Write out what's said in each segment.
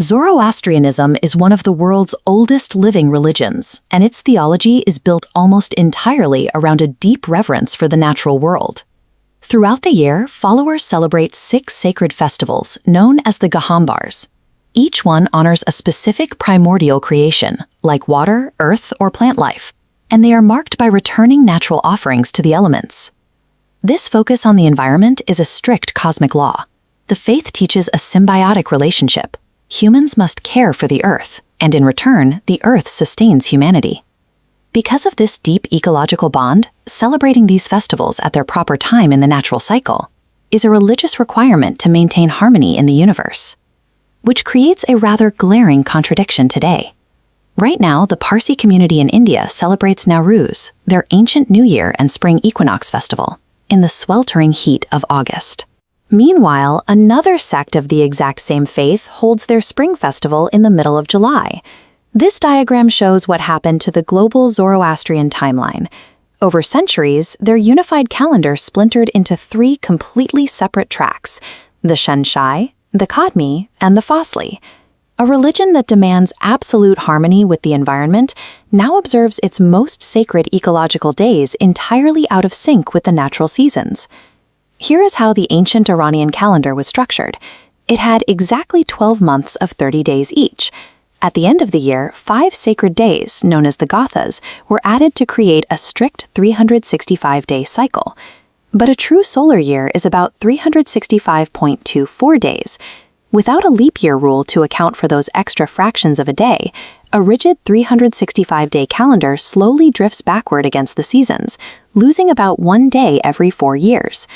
Zoroastrianism is one of the world's oldest living religions, and its theology is built almost entirely around a deep reverence for the natural world. Throughout the year, followers celebrate 6 sacred festivals known as the Gahambars. Each one honors a specific primordial creation, like water, earth, or plant life, and they are marked by returning natural offerings to the elements. This focus on the environment is a strict cosmic law. The faith teaches a symbiotic relationship. Humans must care for the earth, and in return, the earth sustains humanity. Because of this deep ecological bond, celebrating these festivals at their proper time in the natural cycle is a religious requirement to maintain harmony in the universe, which creates a rather glaring contradiction today. Right now, the Parsi community in India celebrates Nowruz, their ancient New Year and spring equinox festival, in the sweltering heat of August. Meanwhile, another sect of the exact same faith holds their spring festival in the middle of July. This diagram shows what happened to the global Zoroastrian timeline. Over centuries, their unified calendar splintered into 3 completely separate tracks: the Shenshai, the Kadmi, and the Fasli. A religion that demands absolute harmony with the environment now observes its most sacred ecological days entirely out of sync with the natural seasons. Here is how the ancient Iranian calendar was structured. It had exactly 12 months of 30 days each. At the end of the year, 5 sacred days, known as the Gathas, were added to create a strict 365-day cycle. But a true solar year is about 365.24 days. Without a leap year rule to account for those extra fractions of a day, a rigid 365-day calendar slowly drifts backward against the seasons, losing about 1 day every 4 years.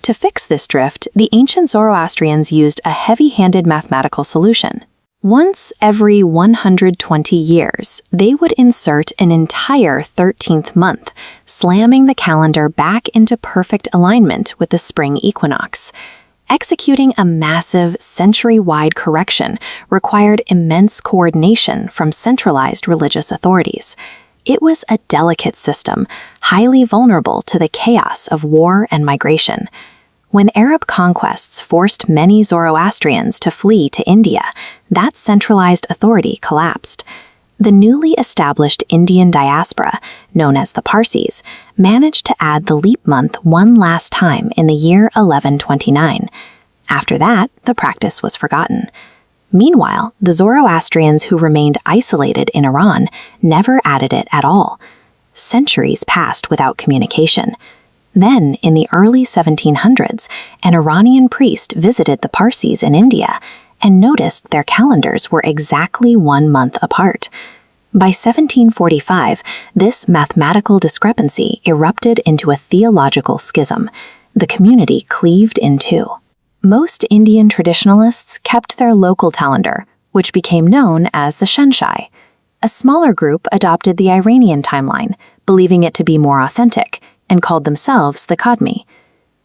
To fix this drift, the ancient Zoroastrians used a heavy-handed mathematical solution. Once every 120 years, they would insert an entire 13th month, slamming the calendar back into perfect alignment with the spring equinox. Executing a massive, century-wide correction required immense coordination from centralized religious authorities. It was a delicate system, highly vulnerable to the chaos of war and migration. When Arab conquests forced many Zoroastrians to flee to India, that centralized authority collapsed. The newly established Indian diaspora, known as the Parsis, managed to add the leap month one last time in the year 1129. After that, the practice was forgotten. Meanwhile, the Zoroastrians who remained isolated in Iran never added it at all. Centuries passed without communication. Then, in the early 1700s, an Iranian priest visited the Parsis in India and noticed their calendars were exactly 1 month apart. By 1745, this mathematical discrepancy erupted into a theological schism. The community cleaved in two. Most Indian traditionalists kept their local calendar, which became known as the Shenshai. A smaller group adopted the Iranian timeline, believing it to be more authentic, and called themselves the Kadmi.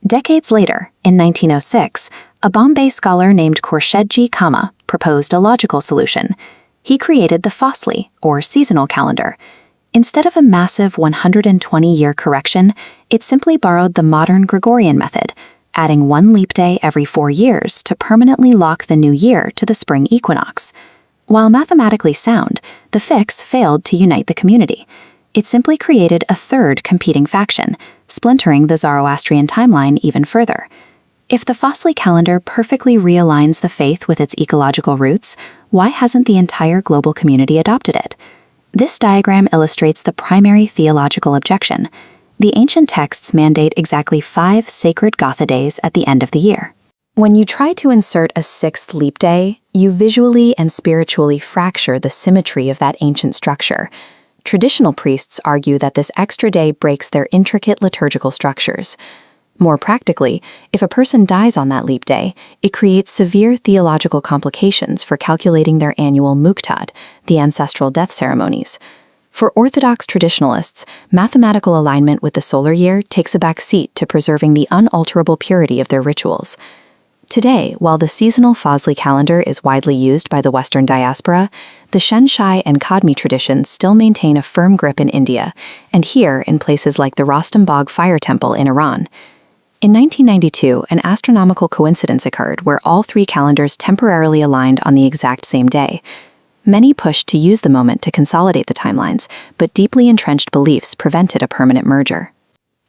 Decades later, in 1906, a Bombay scholar named Khorshedji Kama proposed a logical solution. He created the Fasli, or seasonal calendar. Instead of a massive 120-year correction, it simply borrowed the modern Gregorian method, adding 1 leap day every 4 years to permanently lock the new year to the spring equinox. While mathematically sound, the fix failed to unite the community. It simply created a third competing faction, splintering the Zoroastrian timeline even further. If the Fasli calendar perfectly realigns the faith with its ecological roots, why hasn't the entire global community adopted it? This diagram illustrates the primary theological objection. The ancient texts mandate exactly 5 sacred Gatha days at the end of the year. When you try to insert a 6th leap day, you visually and spiritually fracture the symmetry of that ancient structure. Traditional priests argue that this extra day breaks their intricate liturgical structures. More practically, if a person dies on that leap day, it creates severe theological complications for calculating their annual muktad, the ancestral death ceremonies. For Orthodox traditionalists, mathematical alignment with the solar year takes a back seat to preserving the unalterable purity of their rituals. Today, while the seasonal Fasli calendar is widely used by the Western diaspora, the Shenshai and Kadmi traditions still maintain a firm grip in India, and here in places like the Rostam Bagh Fire Temple in Iran. In 1992, an astronomical coincidence occurred where all three calendars temporarily aligned on the exact same day. Many pushed to use the moment to consolidate the timelines, but deeply entrenched beliefs prevented a permanent merger.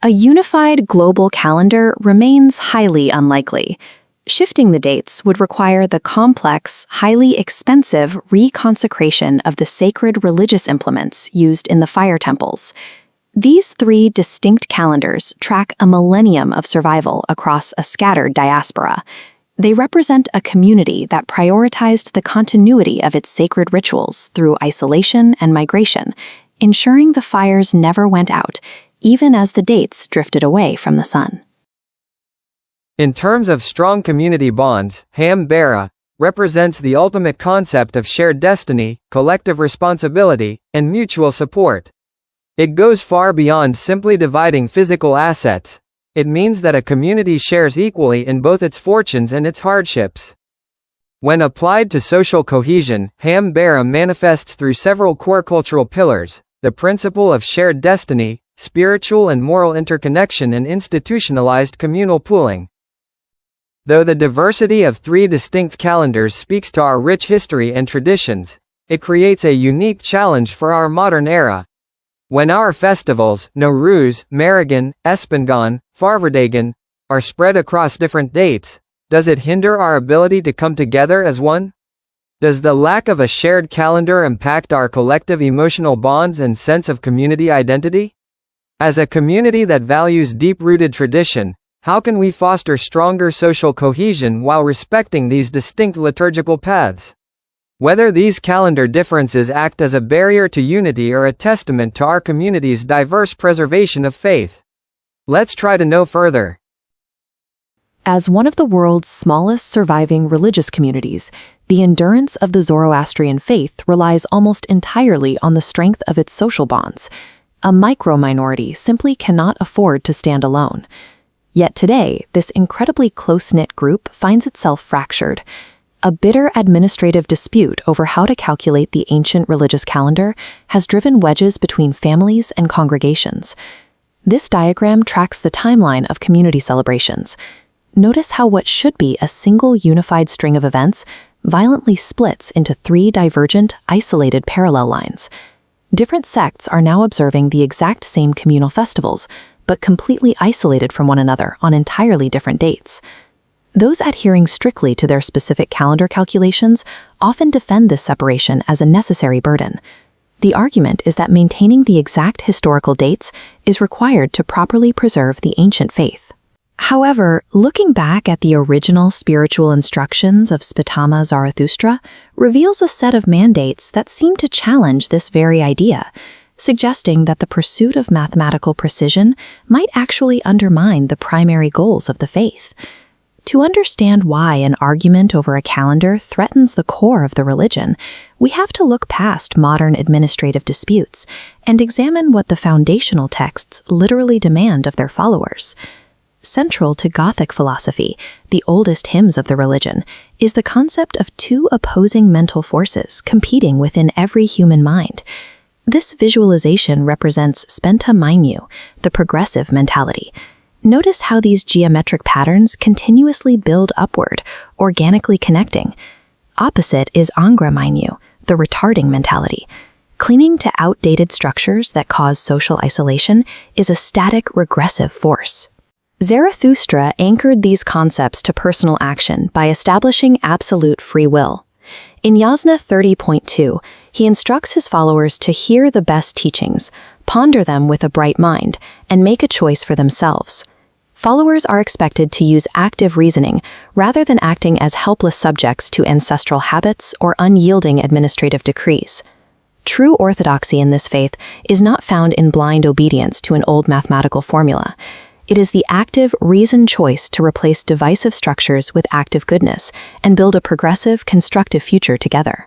A unified global calendar remains highly unlikely. Shifting the dates would require the complex, highly expensive reconsecration of the sacred religious implements used in the fire temples. These three distinct calendars track a millennium of survival across a scattered diaspora. They represent a community that prioritized the continuity of its sacred rituals through isolation and migration, ensuring the fires never went out, even as the dates drifted away from the sun. In terms of strong community bonds, Ham-Bara represents the ultimate concept of shared destiny, collective responsibility, and mutual support. It goes far beyond simply dividing physical assets. It means that a community shares equally in both its fortunes and its hardships. When applied to social cohesion, Ham-Bara manifests through several core cultural pillars: the principle of shared destiny, spiritual and moral interconnection, and institutionalized communal pooling. Though the diversity of three distinct calendars speaks to our rich history and traditions, it creates a unique challenge for our modern era. When our festivals, Nowruz, Marigan, Espangan, Farvardagan, are spread across different dates, does it hinder our ability to come together as one? Does the lack of a shared calendar impact our collective emotional bonds and sense of community identity? As a community that values deep-rooted tradition, how can we foster stronger social cohesion while respecting these distinct liturgical paths? Whether these calendar differences act as a barrier to unity or a testament to our community's diverse preservation of faith. Let's try to know further. As one of the world's smallest surviving religious communities, the endurance of the Zoroastrian faith relies almost entirely on the strength of its social bonds. A micro-minority simply cannot afford to stand alone. Yet today, this incredibly close-knit group finds itself fractured. A bitter administrative dispute over how to calculate the ancient religious calendar has driven wedges between families and congregations. This diagram tracks the timeline of community celebrations. Notice how what should be a single unified string of events violently splits into three divergent, isolated parallel lines. Different sects are now observing the exact same communal festivals, but completely isolated from one another on entirely different dates. Those adhering strictly to their specific calendar calculations often defend this separation as a necessary burden. The argument is that maintaining the exact historical dates is required to properly preserve the ancient faith. However, looking back at the original spiritual instructions of Spitama Zarathustra reveals a set of mandates that seem to challenge this very idea, suggesting that the pursuit of mathematical precision might actually undermine the primary goals of the faith. To understand why an argument over a calendar threatens the core of the religion, we have to look past modern administrative disputes and examine what the foundational texts literally demand of their followers. Central to Gothic philosophy, the oldest hymns of the religion, is the concept of two opposing mental forces competing within every human mind. This visualization represents spenta mainiu, the progressive mentality. Notice how these geometric patterns continuously build upward, organically connecting. Opposite is angra mainiu, the retarding mentality. Clinging to outdated structures that cause social isolation is a static, regressive force. Zarathustra anchored these concepts to personal action by establishing absolute free will. In Yasna 30.2, he instructs his followers to hear the best teachings, ponder them with a bright mind, and make a choice for themselves. Followers are expected to use active reasoning rather than acting as helpless subjects to ancestral habits or unyielding administrative decrees. True orthodoxy in this faith is not found in blind obedience to an old mathematical formula. It is the active, reasoned choice to replace divisive structures with active goodness and build a progressive, constructive future together.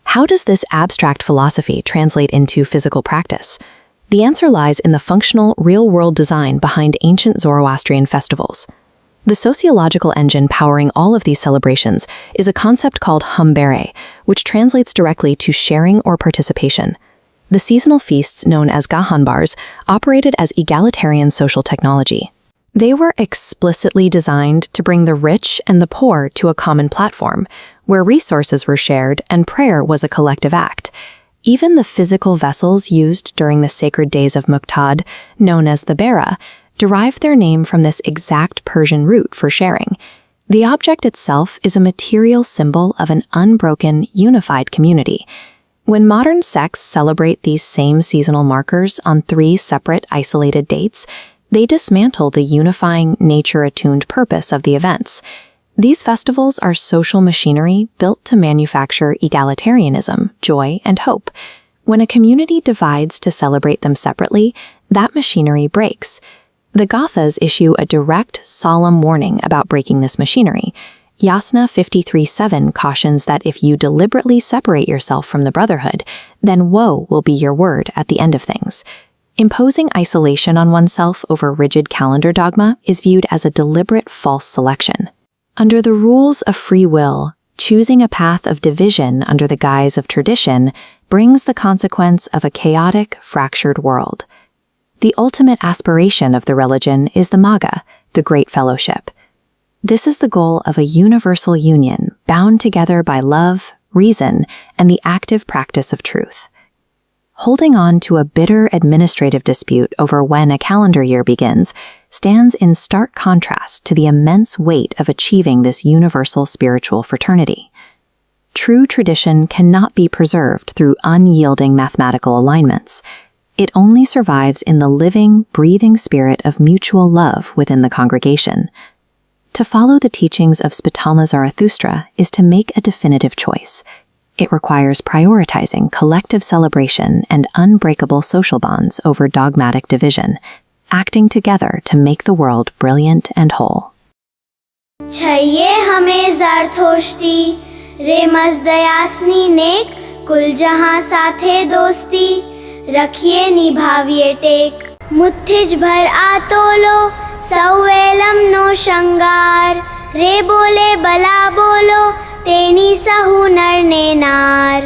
How does this abstract philosophy translate into physical practice? The answer lies in the functional, real-world design behind ancient Zoroastrian festivals. The sociological engine powering all of these celebrations is a concept called Ham-Bara, which translates directly to sharing or participation. The seasonal feasts known as Gahanbars operated as egalitarian social technology. They were explicitly designed to bring the rich and the poor to a common platform, where resources were shared and prayer was a collective act. Even the physical vessels used during the sacred days of Muqtad, known as the Bera, derived their name from this exact Persian root for sharing. The object itself is a material symbol of an unbroken, unified community. When modern sects celebrate these same seasonal markers on 3 separate, isolated dates, they dismantle the unifying, nature-attuned purpose of the events. These festivals are social machinery built to manufacture egalitarianism, joy, and hope. When a community divides to celebrate them separately, that machinery breaks. The Gathas issue a direct, solemn warning about breaking this machinery. Yasna 53:7 cautions that if you deliberately separate yourself from the brotherhood, then woe will be your word at the end of things. Imposing isolation on oneself over rigid calendar dogma is viewed as a deliberate false selection. Under the rules of free will, choosing a path of division under the guise of tradition brings the consequence of a chaotic, fractured world. The ultimate aspiration of the religion is the Magga, the Great Fellowship. This is the goal of a universal union bound together by love, reason, and the active practice of truth. Holding on to a bitter administrative dispute over when a calendar year begins stands in stark contrast to the immense weight of achieving this universal spiritual fraternity. True tradition cannot be preserved through unyielding mathematical alignments. It only survives in the living, breathing spirit of mutual love within the congregation. To follow the teachings of Spitama Zarathustra is to make a definitive choice. It requires prioritizing collective celebration and unbreakable social bonds over dogmatic division, acting together to make the world brilliant and whole. चाहिए हमें ज़रथोश्ती रे मज़दयास्नी नेक कुल जहां साथे दोस्ती रखिए निभाविए take मुत्थिज भर आतोलो सवेलम no शंगार रे बोले बला बोलो तेनी सहु नर ने नार।